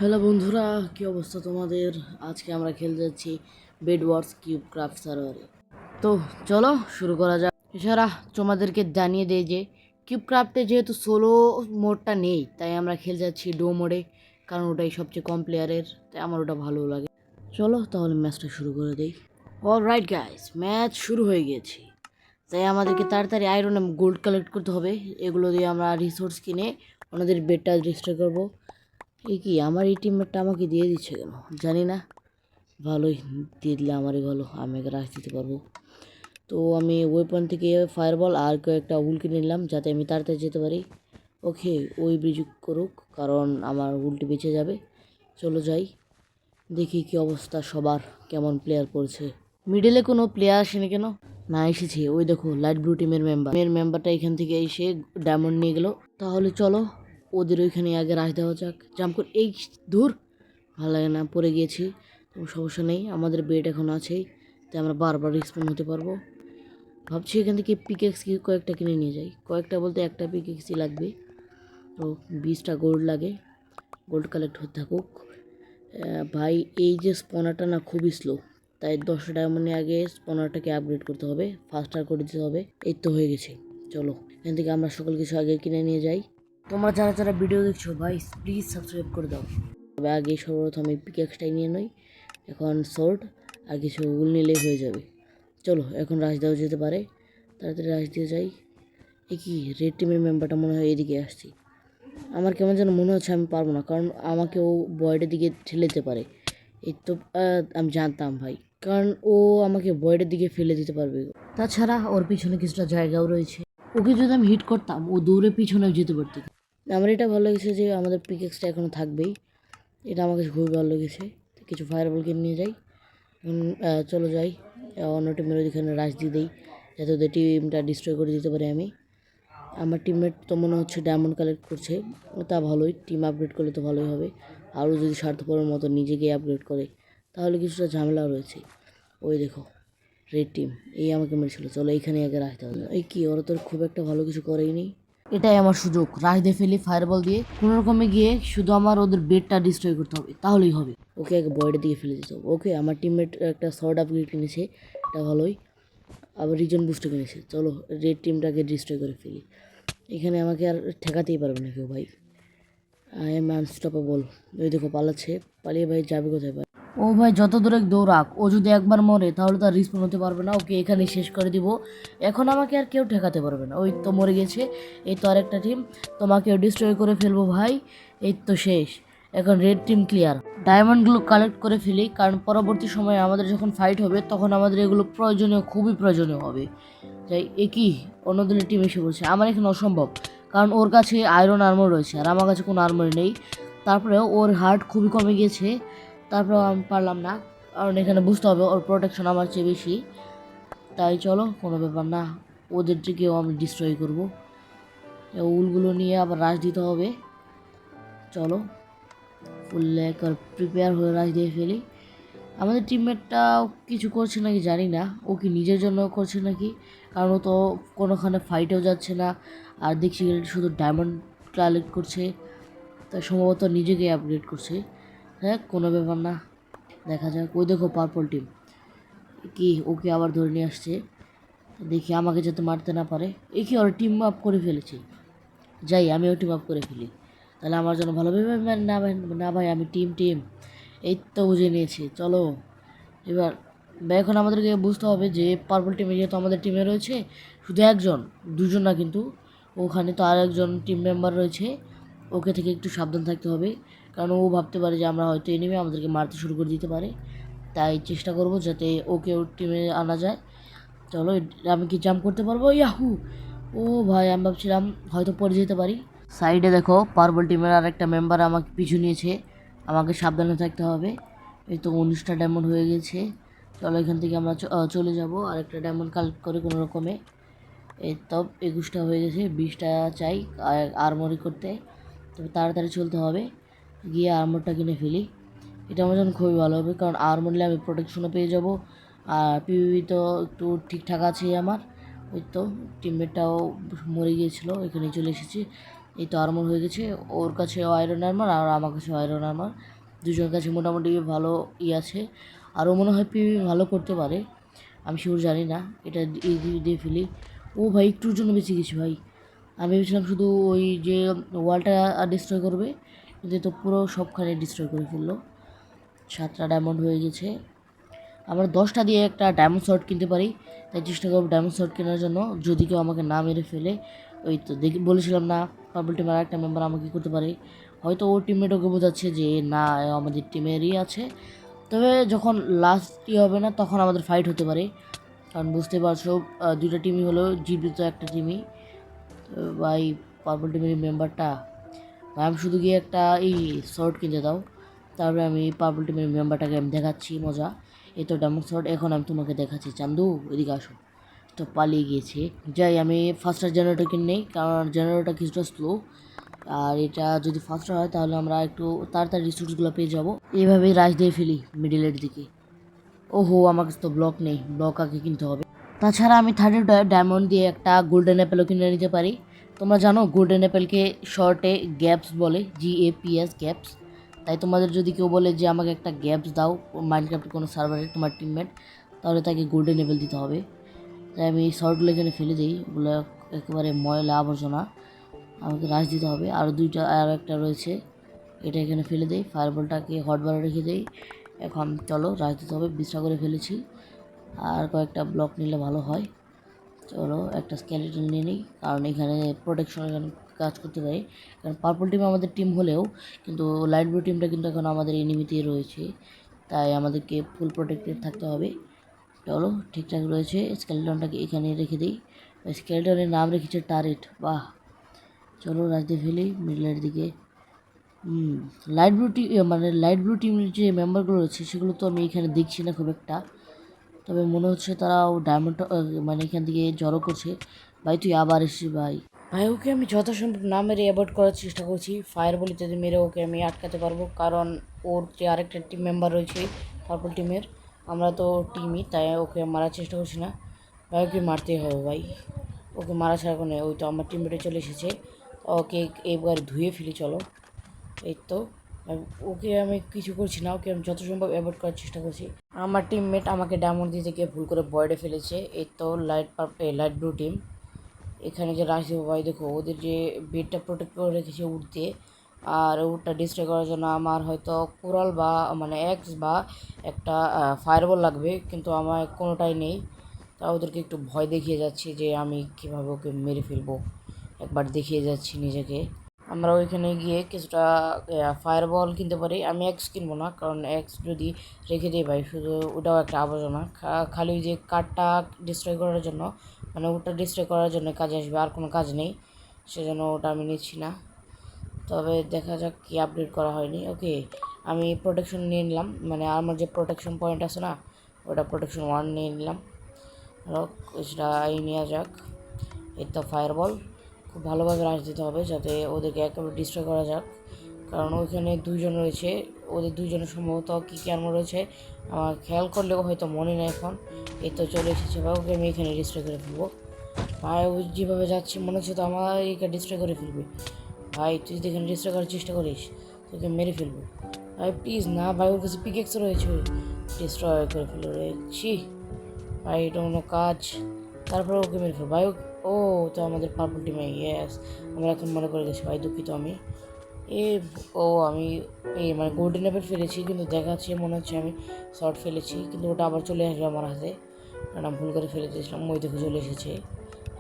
Hello বন্ধুরা, কি অবস্থা তোমাদের? আজকে আমরা খেলতে যাচ্ছি বেড ওয়ার্স কিউব ক্রাফট সার্ভারে। তো চলো শুরু করা যাক। এছাড়া তোমাদেরকে জানিয়ে দেয় যে কিউব ক্রাফটে যেহেতু সোলো মোডটা নেই, তাই আমরা খেলতে যাচ্ছি ডো মোডে, কারণ ওটাই সবচেয়ে কম প্লেয়ারের, তাই আমার ওটা ভালো লাগে। চলো তাহলে ম্যাচটা শুরু করে দেই। অলরাইট গাইস, ম্যাচ শুরু হয়ে গিয়েছে। তাই আমাদেরকে তাড়াতাড়ি আয়রন এবং গোল্ড কালেক্ট করতে হবে। এগুলো দিয়ে আমরা রিসোর্স কিনে ওনাদের বেডটা ডিস্ট্রয় করবো। কি আমার এই টিমমেটটা আমাকে দিয়ে দিচ্ছে কেন জানি না। ভালোই, দিয়ে দিলে আমারই ভালো, আমি একে রাখ দিতে পারবো। তো আমি ওয়েপন থেকে ফায়ারবল আর কয়েকটা উল কিনে নিলাম যাতে আমি তাড়াতাড়ি যেতে পারি। ওকে, ওই ব্রিজ করুক, কারণ আমার উলটি বেঁচে যাবে। চলো যাই, দেখি কি অবস্থা সবার, কেমন প্লেয়ার পড়ছে। মিডলে কোনো প্লেয়ার আসেনি কেন? না, এসেছে। ওই দেখো লাইট ব্লু টিমের মেম্বারটা এখান থেকে এসে ডায়মন্ড নিয়ে গেল। তাহলে চলো ওদের ওইখানে আগে রাশ দেওয়া যাক। জাম্প করে এই দূর, ভালো লাগে না, পড়ে গিয়েছি। তো সমস্যা নেই, আমাদের বেড এখন আছেই, তাই আমরা বারবার রিস্পন হতে পারবো। ভাবছি এখান থেকে পিকেক্স কয়েকটা কিনে নিয়ে যাই। কয়েকটা বলতে একটা পিকেক্সই লাগবে। তো 20টা গোল্ড লাগে, গোল্ড কালেক্ট হতে থাকুক। ভাই এই যে স্পনারটা না খুবই স্লো, তাই 10 ডায়মন্ডে আগে স্পনারটাকে আপগ্রেড করতে হবে, ফাস্টার করে দিতে হবে। এই তো হয়ে গেছে। চলো এখান থেকে আমরা সকল কিছু আগে কিনে নিয়ে যাই। তোমরা যারা যারা ভিডিও দেখছো ভাই প্লিজ সাবস্ক্রাইব করে দাও। তবে আগে সর্বপ্রথম এই পিকেক্সটাই নিয়ে নই, এখন সোর্ড আর কিছু উল নিলেই হয়ে যাবে। চলো এখন রাশ দেওয়া যেতে পারে, তাড়াতাড়ি রাশ দিয়ে যাই। কি রেড টিমের মেম্বারটা মনে হয় এদিকে আসছি। আমার কেমন যেন মনে হচ্ছে আমি পারবো না, কারণ আমাকে ও বয়েডের দিকে ঠেলে দিতে পারে। এই তো আমি জানতাম ভাই, কারণ ও আমাকে বয়েডের দিকে ফেলে দিতে পারবে। তাছাড়া ওর পিছনে কিছুটা জায়গাও রয়েছে, ওকে যদি আমি হিট করতাম ও দৌড়ে পিছনে যেতে পারত। আমার এটা ভালো লেগেছে যে আমাদের পিকেক্সটা এখনও থাকবেই, এটা আমার কাছে খুবই ভালো লেগেছে। কিছু ফায়ারবল কিনে নিয়ে যাই। চলো যাই, অন্য টিমের ওইখানে রাশ দিয়ে দিই যাতে ওদের টিমটা ডিস্ট্রয় করে দিতে পারি আমি। আমার টিমমেট তো মনে হচ্ছে ডায়মন্ড কালেক্ট করছে, তা ভালোই, টিম আপগ্রেড করলে তো ভালোই হবে। আরও যদি স্বার্থপরের মতো নিজেকে আপগ্রেড করে তাহলে কিছুটা ঝামেলা রয়েছে। ওই দেখো রেড টিম এই আমাকে মেরেছিল। চলো এইখানে আগে রাখতে হবে। এই কি, ওরা তো খুব একটা ভালো কিছু করেই নি। এটাই আমার সুযোগ, রাশ দিয়ে ফেলি ফায়ারবল দিয়ে, কোনো রকমে গিয়ে শুধু আমার ওদের বেডটা ডিস্ট্রয় করতে হবে, তাহলেই হবে। ওকে আগে বয়েডের দিকে ফেলে দিতে হবে। ওকে, আমার টিমমেট একটা শর্ট আপগ্রেড কিনেছে, এটা ভালোই। আবার রিজন বুস্টে কিনেছে। চলো রেড টিমটাকে ডিস্ট্রয় করে ফেলি। এখানে আমাকে আর ঠেকাতেই পারবে না কেউ ভাই, আই এম আনস্টপেবল। ওই দেখো পালাচ্ছে, পালিয়ে ভাই যাবে কোথায় ভাই? ও ভাই যত দূরে দৌড়াক, ও যদি একবার মরে তাহলে তার রিস্পন হতে পারবে না, ওকে এখানেই শেষ করে দিব। এখন আমাকে আর কেউ ঠেকাতে পারবে না। ওই তো মরে গেছে, এই তো আরেকটা টিম, তোমাকেও ডিস্ট্রয় করে ফেলবো ভাই। এই তো শেষ, এখন রেড টিম ক্লিয়ার। ডায়মন্ডগুলো কালেক্ট করে ফেলি, কারণ পরবর্তী সময়ে আমাদের যখন ফাইট হবে তখন আমাদের এগুলো প্রয়োজনীয়, খুবই প্রয়োজনীয় হবে। যাই, একই অন্য দলের টিম এসে বলছে আমার এখানে অসম্ভব, কারণ ওর কাছে আয়রন আর্মর রয়েছে আর আমার কাছে কোনো আর্মর নেই। তারপরেও ওর হার্ট খুবই কমে গিয়েছে, তারপরেও আমি পারলাম না, কারণ এখানে বুঝতে হবে ওর প্রোটেকশন আমার চেয়ে বেশি। তাই চলো কোনো ব্যাপার না, ওদের দিকেও আমি ডিস্ট্রয় করবো। উলগুলো নিয়ে আবার রাশ দিতে হবে। চলো ফুল লেক আর প্রিপেয়ার হয়ে রাশ দিয়ে ফেলি। আমাদের টিমমেটটাও কিছু করছে নাকি জানি না, ও কি নিজের জন্য করছে নাকি, কারণ ও তো কোনোখানে ফাইটেও যাচ্ছে না, আর দেখছি শুধু ডায়মন্ড কালেক্ট করছে, তা সম্ভবত নিজেকে আপগ্রেড করছে। হ্যাঁ কোনো ব্যাপার না, দেখা যাক। ওই দেখো পার্পল টিম, কি ওকে আবার ধরে নিয়ে আসছে, দেখি আমাকে যাতে মারতে না পারে। এই কি ওরা টিম আপ করে ফেলেছে, যাই আমিও টিম আপ করে ফেলি, তাহলে আমার জন্য ভালো। না ভাই, না ভাই, আমি টিম এই তো বুঝে নিয়েছি। চলো এবার এখন আমাদেরকে বুঝতে হবে যে পার্পল টিমে যেহেতু আমাদের টিমে রয়েছে শুধু একজন, দুজন না কিন্তু, ওখানে তো আর একজন টিম মেম্বার রয়েছে, ওকে থেকে একটু সাবধান থাকতে হবে, কারণ ও ভাবতে পারে যে আমরা হয়তো এনিমে, আমাদেরকে মারতে শুরু করে দিতে পারে। তাই চেষ্টা করব যাতে ওকে ওর টিমে আনা যায়। চলো, আমি কি জাম্প করতে পারবো? ইয়াহু! ও ভাই, আমি ভাবছিলাম হয়তো পড়ে যেতে পারি। সাইডে দেখো পার্পল টিমের আর একটা মেম্বার আমাকে পিছু নিয়েছে, আমাকে সাবধানে থাকতে হবে। এই তো 19টা ডায়মন্ড হয়ে গেছে। চলো এখান থেকে আমরা চলে যাব আর একটা ডায়মন্ড কালেক্ট করে কোনো রকমে। এই তো 21টা হয়ে গেছে, 20টা চাই আর্মরি করতে, তবে তাড়াতাড়ি চলতে হবে, গিয়ে আর্মরটা কিনে ফেলি। এটা আমার জন্য খুবই ভালো হবে, কারণ আর্মর নিলে আমি প্রোটেকশনও পেয়ে যাব, আর পিভিপি তো একটু ঠিকঠাক আছেই আমার। ওই তো টিমমেটটাও মরে গিয়েছিলো, এখানে চলে এসেছি। এই তো আর্মার হয়ে গেছে, ওর কাছে আয়রন আর্মার আর আমার কাছে আয়রন আর্মার, দুজনের কাছে মোটামুটি ভালো আছে। আরও মনে হয় পিভি ভালো করতে পারে, আমি শিওর জানি না। এটা দিয়ে ফেলি। ও ভাই একটুর জন্য বেঁচে গেছি ভাই। আমি ভেবেছিলাম শুধু ওই যে ওয়ালটা ডিস্ট্রয় করবে, কিন্তু তো পুরো সবখানে ডিস্ট্রয় করে ফেললো। 7টা ডায়মন্ড হয়ে গেছে। আমরা 10টা দিয়ে একটা ডায়মন্ড শর্ট কিনতে পারি, তাই চেষ্টা করবো ডায়মন্ড শর্ট কেনার জন্য, যদি কেউ আমাকে না মেরে ফেলে। ওই তো বলেছিলাম না, পার্পল টিমের একটা মেম্বার আমাকে করতে পারে। হয়তো ওর টিমমেট ওকে বোঝাচ্ছে যে না, আমাদের টিমেরই আছে। তবে যখন লাস্ট হবে না, তখন আমাদের ফাইট হতে পারে, কারণ বুঝতে পারছো দুইটা টিমই হলো জীবিত একটা টিমই। ভাই পার্পল টিমের মেম্বারটা, ভাই আমি শুধু গিয়ে একটা এই শর্ট কিনতে দাও, তারপরে আমি পার্পল টিমের মেম্বারটাকে আমি দেখাচ্ছি মজা। এই তো ডায়মন্ড শর্ট, এখন আমি তোমাকে দেখাচ্ছি। চান্দু এদিকে আসো। তো পালিয়ে গিয়েছে। যাই আমি ফাস্টার জেনারেটর কিনে নেই, কারণ জেনারেটরটা কিছুটা স্লো, আর এটা যদি ফাস্টার হয় তাহলে আমরা একটু তাড়াতাড়ি রিসোর্সগুলো পেয়ে যাবো। এইভাবেই রাশ দিয়ে ফেলি মিডিলের দিকে। ওহো, আমার কাছে তো ব্লক নেই, ব্লক আগে কিনতে হবে। তাছাড়া আমি 32 ডায়মন্ড দিয়ে একটা গোল্ডেন অ্যাপেলও কিনে নিতে পারি। তোমরা জানো গোল্ডেন অ্যাপেলকে শর্টে গ্যাপস বলে, GAPS গ্যাপস। তাই তোমাদের যদি কেউ বলে যে আমাকে একটা গ্যাপস দাও মাইনক্রাফ্টের কোনো সার্ভারে, তোমার টিমমেট, তাহলে তাকে গোল্ডেন অ্যাপেল দিতে হবে। তাই আমি শর্টগুলো এখানে ফেলে দিই, ওগুলো একেবারে ময়লা আবর্জনা, আমাকে রাশ দিতে হবে। আর একটা রয়েছে, এটা এখানে ফেলে দেই, ফায়ারবলটাকে হটবারে রেখে দেই। এখন চলো রাশ দিতে হবে, বিশ্রা করে ফেলেছি। আর কয়েকটা ব্লক নিলে ভালো হয়। চলো একটা স্কেলেটন নিয়ে নিই, কারণ এখানে প্রোটেকশনের কাজ করতে পারি। কারণ পার্পল টিম আমাদের টিম হলেও কিন্তু লাইট ব্লু টিমটা কিন্তু এখন আমাদের এনিমিতেই রয়েছে, তাই আমাদেরকে ফুল প্রোটেক্টেড থাকতে হবে। চলো ঠিকঠাক রয়েছে, স্কেলেটনটাকে এখানে রেখে দিই। স্কেলেটনের নাম রেখেছে টারেট, বাহ। চলো রাজতে ফেলি মিডলের দিকে। লাইট ব্লু টিম, মানে লাইট ব্লু টিমের যে মেম্বারগুলো রয়েছে সেগুলো তো আমি এখানে দেখছি না খুব একটা, তবে মনে হচ্ছে তারাও ডায়মন্ড মানে এখান থেকে জড়ো করছে। ভাই তুই আবার এসেছিস ভাই। ভাই ওকে আমি যথাসম্ভব না মেরে অ্যাভয়েড করার চেষ্টা করছি, ফায়ার বল ইত্যাদি মেরে ওকে আমি আটকাতে পারবো, কারণ ওর যে আরেকটা টিম মেম্বার রয়েছে পার্পল টিমের, আমরা তো টিমই, তাই ওকে মারার চেষ্টা করছি না। ভাই ওকে মারতেই হবে ভাই, ওকে মারা ছাড়া কোনো, ওই তো আমার টিমমেটে চলে এসেছে। ওকে এবার ধুয়ে ফেলি চলো। এই তো ওকে আমি কিছু করছি না, ওকে আমি যত সম্ভব অ্যাভয়েড করার চেষ্টা করছি। আমার টিমমেট আমাকে ডায়মন্ড দিতে গিয়ে ভুল করে বয়েডে ফেলেছে। এই তো লাইট ব্লু টিম এখানে যে রাশ দেবো ভাই, দেখো ওদের যে বেডটা প্রোটেক্ট করে রেখেছে উড দিয়ে, আর উডটা ডিস্ট্রয় করার জন্য আমার হয়তো কোরাল বা মানে এক্স বা একটা ফায়ারবল লাগবে, কিন্তু আমার কোনোটাই নেই। তা ওদেরকে একটু ভয় দেখিয়ে যাচ্ছি যে আমি কীভাবে ওকে মেরে ফেলবো, একবার দেখিয়ে যাচ্ছি নিজেকে। আমরা ওইখানে গিয়ে কিছুটা ফায়ারবল কিনতে পারি। আমি এক্স কিনবো না, কারণ এক্স যদি রেখে দিই ভাই শুধু ওটাও একটা আবর্জনা, খালি ওই যে কাঠটা ডিস্ট্রয় করার জন্য, মানে ওটা ডিস্ট্রয় করার জন্য কাজে আসবে, আর কোনো কাজ নেই, সেজন্য ওটা আমি নিচ্ছি না। তবে দেখা যাক কি আপডেট করা হয়নি। ওকে আমি প্রোটেকশন নিয়ে নিলাম, মানে আমার যে প্রোটেকশন পয়েন্ট আছে না, ওটা প্রোটেকশন 1 নিয়ে নিলাম। সেটা নেওয়া যাক। এই তো ফায়ারবল খুব ভালোভাবে রাশ দিতে হবে যাতে ওদেরকে একেবারে ডিস্ট্রয় করা যাক, কারণ ওইখানে দুইজন রয়েছে, ওদের দুইজনের সম্ভবত কী কী আর্মার রয়েছে আমার খেয়াল করলেও হয়তো মনে নেই এখন। এই তো চলে এসেছে ভাই, ওকে আমি এখানে ডিস্ট্রয় করে ফেলবো। ভাই ও যেভাবে যাচ্ছে মনে হচ্ছে তো আমার একে ডিস্ট্রয় করে ফেলবে। ভাই তুই যদি এখানে ডিস্ট্রয় করার চেষ্টা করিস তোকে মেরে ফেলবো। ভাই প্লিজ না ভাই, ওর কাছে পিকেক্স রয়েছে, ডিস্ট্রয় করে ফেলো রে, ছি ভাই এটা কোনো কাজ। তারপরে ওকে মেরে ফেলবো ভাই। ও তো আমাদের পার্পল টিমে, ইয়েস আমরা এখন মনে করে গেছি ভাই, দুঃখিত আমি। এ আমি মানে গোল্ডেন অ্যাপেল ফেলেছি, কিন্তু দেখাচ্ছে মনে হচ্ছে আমি শর্ট ফেলেছি, কিন্তু ওটা আবার চলে আসবে আমার হাতে, কারণ আমি ভুল করে ফেলে দিয়েছিলাম। ওই দেখে চলে এসেছে,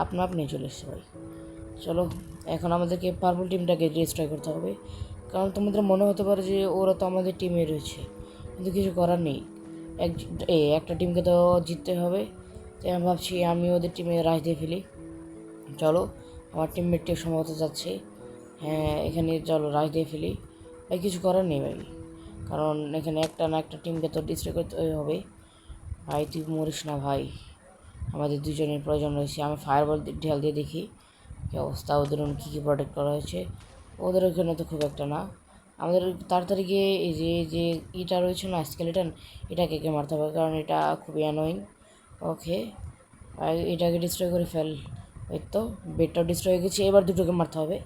আপনি চলে এসেছে ভাই। চলো এখন আমাদেরকে পার্পল টিমটাকে ডিস্ট্রয় করতে হবে, কারণ তোমাদের মনে হতে পারে যে ওরা তো আমাদের টিমে রয়েছে, কিন্তু কিছু করার নেই, একটা টিমকে তো জিততে হবে। তাই আমি ভাবছি আমি ওদের টিমে রাশ দিয়ে ফেলি। চলো আমার টিমমেটটিও সম্ভবত যাচ্ছে, হ্যাঁ এখানে চলো রাশ দিয়ে ফেলি। ভাই কিছু করার নেই ভাই, কারণ এখানে একটা না একটা টিমকে তো ডিস্ট্রয় করতে হবে। ভাই তুই মরিস না ভাই, আমাদের দুজনের প্রয়োজন রয়েছে। আমি ফায়ারবল ঢেল দিয়ে দেখি কী অবস্থা, ওদের কী কী প্রোটেক্ট করা হয়েছে। ওদের ওখানে তো খুব একটা না, আমাদের তাড়াতাড়ি গিয়ে এই যে ইটা রয়েছে না স্কেলেটন, এটাকে কে মারতে হবে, কারণ এটা খুবই অ্যানোয়িং। ওকে এটাকে ডিস্ট্রয় করে ফেল। ওই তো বেডটাও ডিস্ট্রয় হয়ে গেছে, এবার দুটোকে মারতে হবে।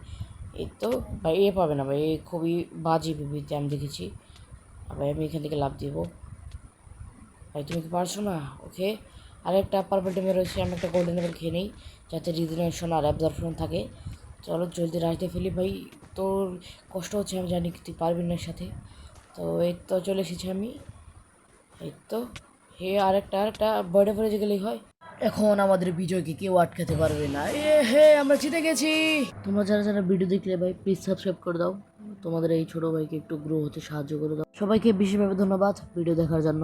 এই তো ভাই এ পাবে না ভাই, এ খুবই বাজে বিবিতে আমি দেখেছি। ভাই আমি এখান থেকে লাভ দিব। ভাই তুমি কি পারছো না? ওকে, আরেকটা পার্পল টিমে রয়েছে, আমি একটা গোল্ডেন লেভেল খেয়ে নিই যাতে রিজেনারেশন আর অ্যাবজর্পশন থাকে। চলো জলদি রাইতে ফেলি ভাই, তোর কষ্ট হচ্ছে আমি জানি, তুই পারবি না এর সাথে। তো এই তো চলে এসেছি আমি, এই তো। হে আরেকটা বয়ডে ফেলে গেলেই হয়। এখন আমাদের বিজয়কে কেউ আটকাতে পারবে না। এ হে আমরা জিতে গেছি। তোমরা যারা যারা ভিডিও দেখলে ভাই প্লিজ সাবস্ক্রাইব করে দাও, তোমাদের এই ছোট ভাইকে একটু গ্রো হতে সাহায্য করে দাও। সবাইকে বিশেষভাবে ধন্যবাদ ভিডিও দেখার জন্য।